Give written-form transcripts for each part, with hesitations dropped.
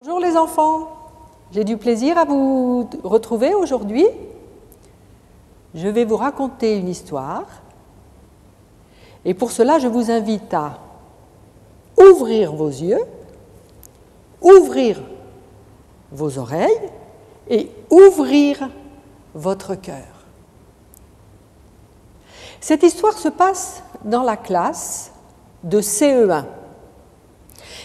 Bonjour les enfants, j'ai du plaisir à vous retrouver aujourd'hui. Je vais vous raconter une histoire et pour cela je vous invite à ouvrir vos yeux, ouvrir vos oreilles et ouvrir votre cœur. Cette histoire se passe dans la classe de CE1.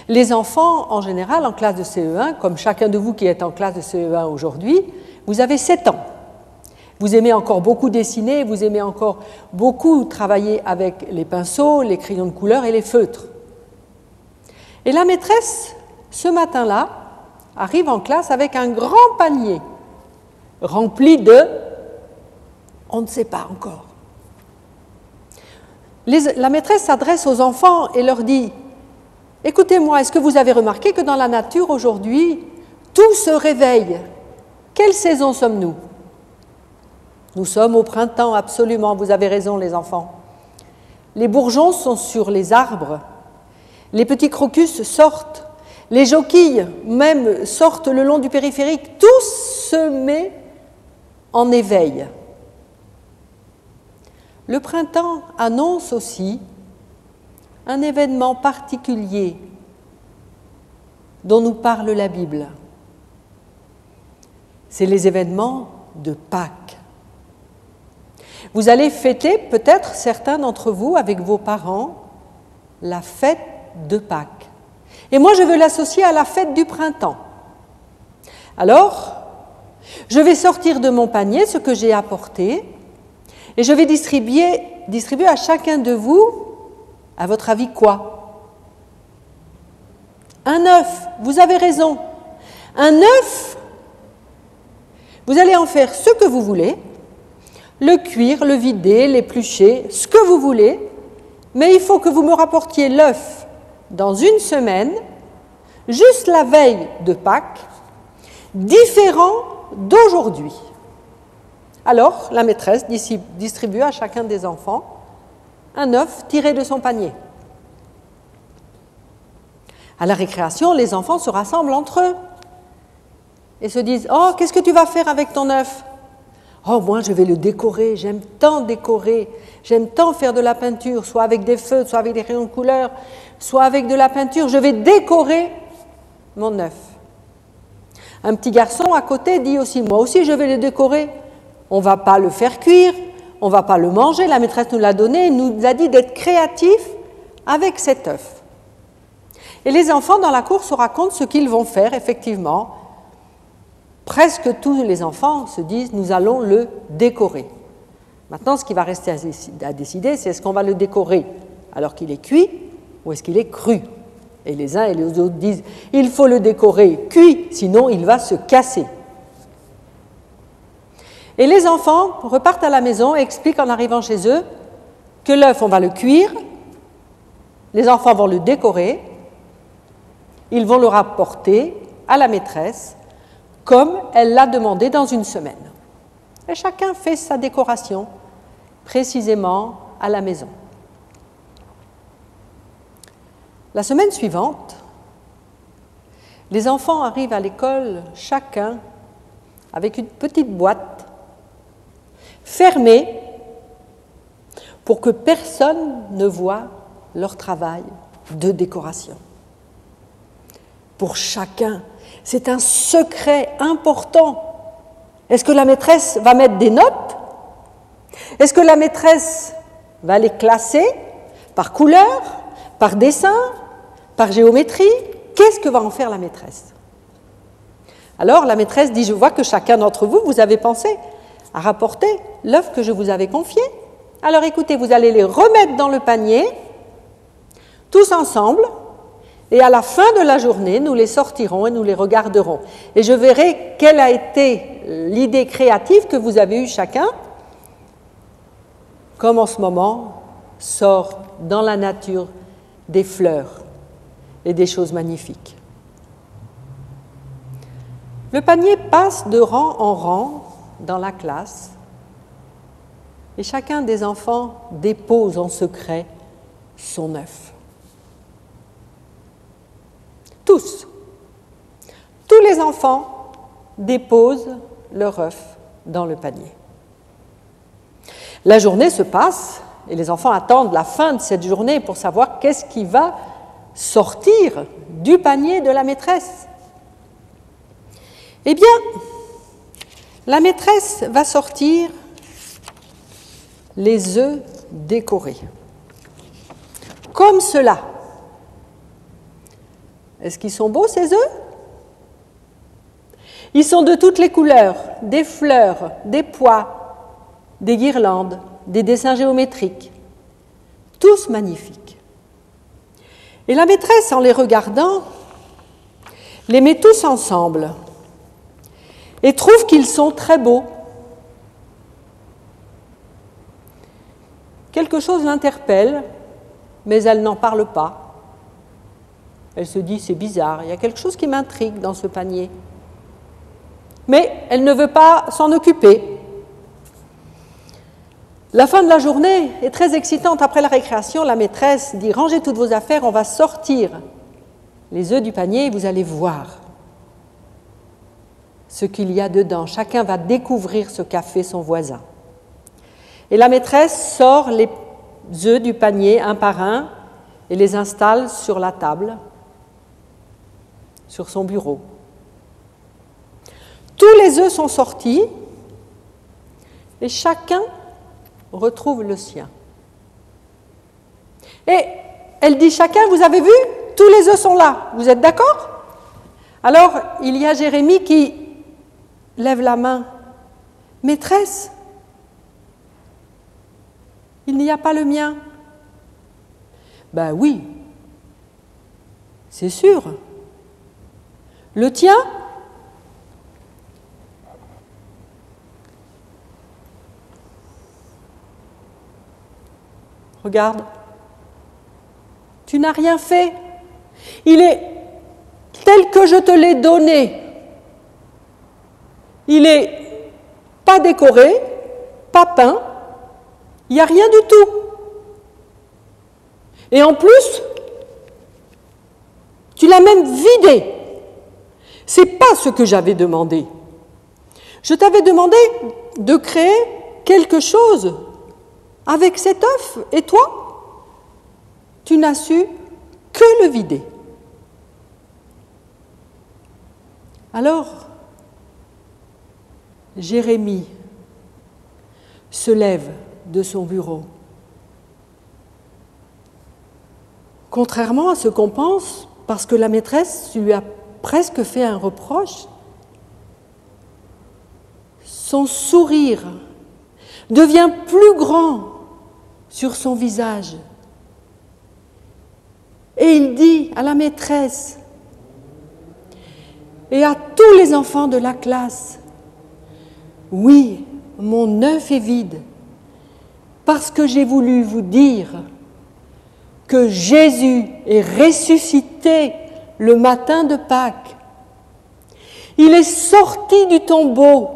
Les enfants, en général, en classe de CE1, comme chacun de vous qui est en classe de CE1 aujourd'hui, vous avez 7 ans. Vous aimez encore beaucoup dessiner, vous aimez encore beaucoup travailler avec les pinceaux, les crayons de couleur et les feutres. Et la maîtresse, ce matin-là, arrive en classe avec un grand panier rempli de... on ne sait pas encore. La maîtresse s'adresse aux enfants et leur dit « Écoutez-moi, est-ce que vous avez remarqué que dans la nature aujourd'hui, tout se réveille? Quelle saison sommes-nous » Nous sommes au printemps, absolument, vous avez raison les enfants. Les bourgeons sont sur les arbres, les petits crocus sortent, les joquilles même sortent le long du périphérique, tout se met en éveil. Le printemps annonce aussi un événement particulier dont nous parle la Bible. C'est les événements de Pâques. Vous allez fêter, peut-être certains d'entre vous, avec vos parents, la fête de Pâques. Et moi, je veux l'associer à la fête du printemps. Alors, je vais sortir de mon panier ce que j'ai apporté et je vais distribuer à chacun de vous, à votre avis, quoi? Un œuf, vous avez raison. Un œuf, vous allez en faire ce que vous voulez, le cuire, le vider, l'éplucher, ce que vous voulez, mais il faut que vous me rapportiez l'œuf dans une semaine, juste la veille de Pâques, différent d'aujourd'hui. Alors, la maîtresse distribue à chacun des enfants un œuf tiré de son panier. À la récréation, les enfants se rassemblent entre eux et se disent « Oh, qu'est-ce que tu vas faire avec ton œuf ?»« Oh, moi, je vais le décorer, j'aime tant décorer, j'aime tant faire de la peinture, soit avec des feutres, soit avec des crayons de couleur, soit avec de la peinture, je vais décorer mon œuf. » Un petit garçon à côté dit aussi « Moi aussi, je vais le décorer. » On ne va pas le faire cuire, on ne va pas le manger, la maîtresse nous l'a donné, elle nous a dit d'être créatifs avec cet œuf. Et les enfants dans la cour se racontent ce qu'ils vont faire, effectivement. Presque tous les enfants se disent « nous allons le décorer ». Maintenant, ce qui va rester à décider, c'est est-ce qu'on va le décorer alors qu'il est cuit ou est-ce qu'il est cru. Et les uns et les autres disent « il faut le décorer cuit, sinon il va se casser ». Et les enfants repartent à la maison et expliquent en arrivant chez eux que l'œuf, on va le cuire, les enfants vont le décorer, ils vont le rapporter à la maîtresse comme elle l'a demandé dans une semaine. Et chacun fait sa décoration précisément à la maison. La semaine suivante, les enfants arrivent à l'école chacun avec une petite boîte fermée pour que personne ne voie leur travail de décoration. Pour chacun, c'est un secret important. Est-ce que la maîtresse va mettre des notes? Est-ce que la maîtresse va les classer par couleur, par dessin, par géométrie? Qu'est-ce que va en faire la maîtresse? Alors la maîtresse dit, je vois que chacun d'entre vous, vous avez pensé à rapporter l'œuf que je vous avais confié. Alors écoutez, vous allez les remettre dans le panier, tous ensemble, et à la fin de la journée, nous les sortirons et nous les regarderons. Et je verrai quelle a été l'idée créative que vous avez eue chacun, comme en ce moment sort dans la nature des fleurs et des choses magnifiques. Le panier passe de rang en rang dans la classe et chacun des enfants dépose en secret son œuf. Tous. enfants déposent leur œuf dans le panier. La journée se passe et les enfants attendent la fin de cette journée pour savoir qu'est-ce qui va sortir du panier de la maîtresse. Eh bien, la maîtresse va sortir les œufs décorés. Comme cela. Est-ce qu'ils sont beaux, ces œufs? Ils sont de toutes les couleurs, des fleurs, des pois, des guirlandes, des dessins géométriques, tous magnifiques. Et la maîtresse, en les regardant, les met tous ensemble et trouve qu'ils sont très beaux. Quelque chose l'interpelle, mais elle n'en parle pas. Elle se dit, c'est bizarre, il y a quelque chose qui m'intrigue dans ce panier. Mais elle ne veut pas s'en occuper. La fin de la journée est très excitante. Après la récréation, la maîtresse dit « Rangez toutes vos affaires, on va sortir les œufs du panier et vous allez voir ce qu'il y a dedans. Chacun va découvrir ce qu'a fait son voisin. » Et la maîtresse sort les œufs du panier un par un et les installe sur la table, sur son bureau. Tous les œufs sont sortis et chacun retrouve le sien. Et elle dit chacun, vous avez vu, tous les œufs sont là, vous êtes d'accord? Alors il y a Jérémie qui lève la main. Maîtresse, il n'y a pas le mien. Ben oui, c'est sûr. Le tien? Regarde, tu n'as rien fait. Il est tel que je te l'ai donné. Il n'est pas décoré, pas peint, il n'y a rien du tout. Et en plus, tu l'as même vidé. Ce n'est pas ce que j'avais demandé. Je t'avais demandé de créer quelque chose avec cet œuf, et toi, tu n'as su que le vider. Alors, Jérémie se lève de son bureau. Contrairement à ce qu'on pense, parce que la maîtresse lui a presque fait un reproche, son sourire devient plus grand sur son visage. Et il dit à la maîtresse et à tous les enfants de la classe, « Oui, mon œuf est vide, parce que j'ai voulu vous dire que Jésus est ressuscité le matin de Pâques. Il est sorti du tombeau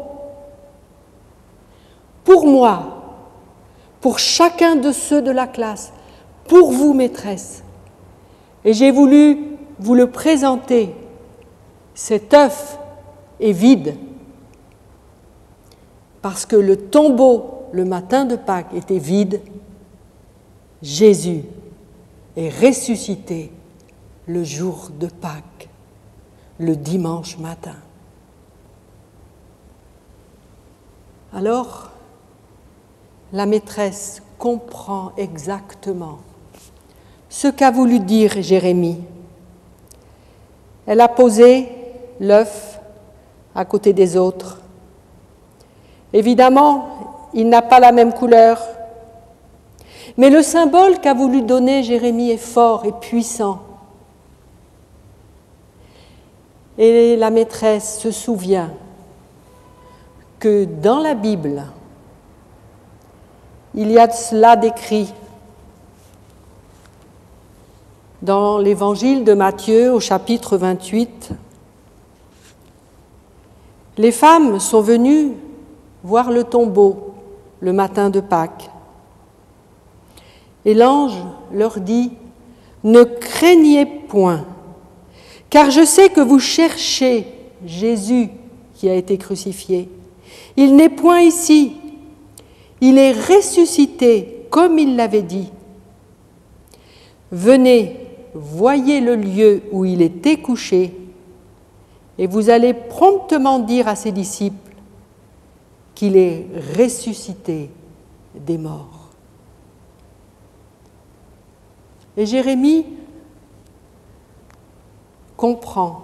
pour moi, pour chacun de ceux de la classe, pour vous, maîtresse. Et j'ai voulu vous le présenter. Cet œuf est vide, parce que le tombeau, le matin de Pâques, était vide. Jésus est ressuscité le jour de Pâques, le dimanche matin. Alors, la maîtresse comprend exactement ce qu'a voulu dire Jérémie. Elle a posé l'œuf à côté des autres. Évidemment, il n'a pas la même couleur, mais le symbole qu'a voulu donner Jérémie est fort et puissant. Et la maîtresse se souvient que dans la Bible, il y a cela décrit dans l'évangile de Matthieu au chapitre 28. Les femmes sont venues voir le tombeau le matin de Pâques. Et l'ange leur dit « Ne craignez point, car je sais que vous cherchez Jésus qui a été crucifié. Il n'est point ici. Il est ressuscité comme il l'avait dit. Venez, voyez le lieu où il était couché, et vous allez promptement dire à ses disciples qu'il est ressuscité des morts. Et Jérémie comprend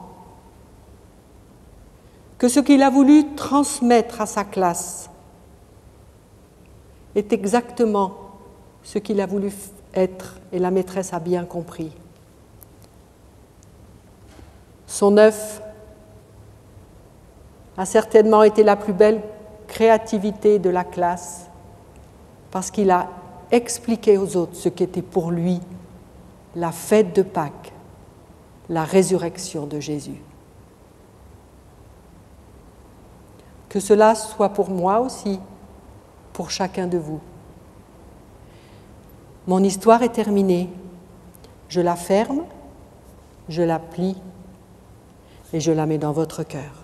que ce qu'il a voulu transmettre à sa classe est exactement ce qu'il a voulu être, et la maîtresse a bien compris. Son œuf a certainement été la plus belle créativité de la classe, parce qu'il a expliqué aux autres ce qu'était pour lui la fête de Pâques, la résurrection de Jésus. Que cela soit pour moi aussi, pour chacun de vous. Mon histoire est terminée. Je la ferme, je la plie et je la mets dans votre cœur.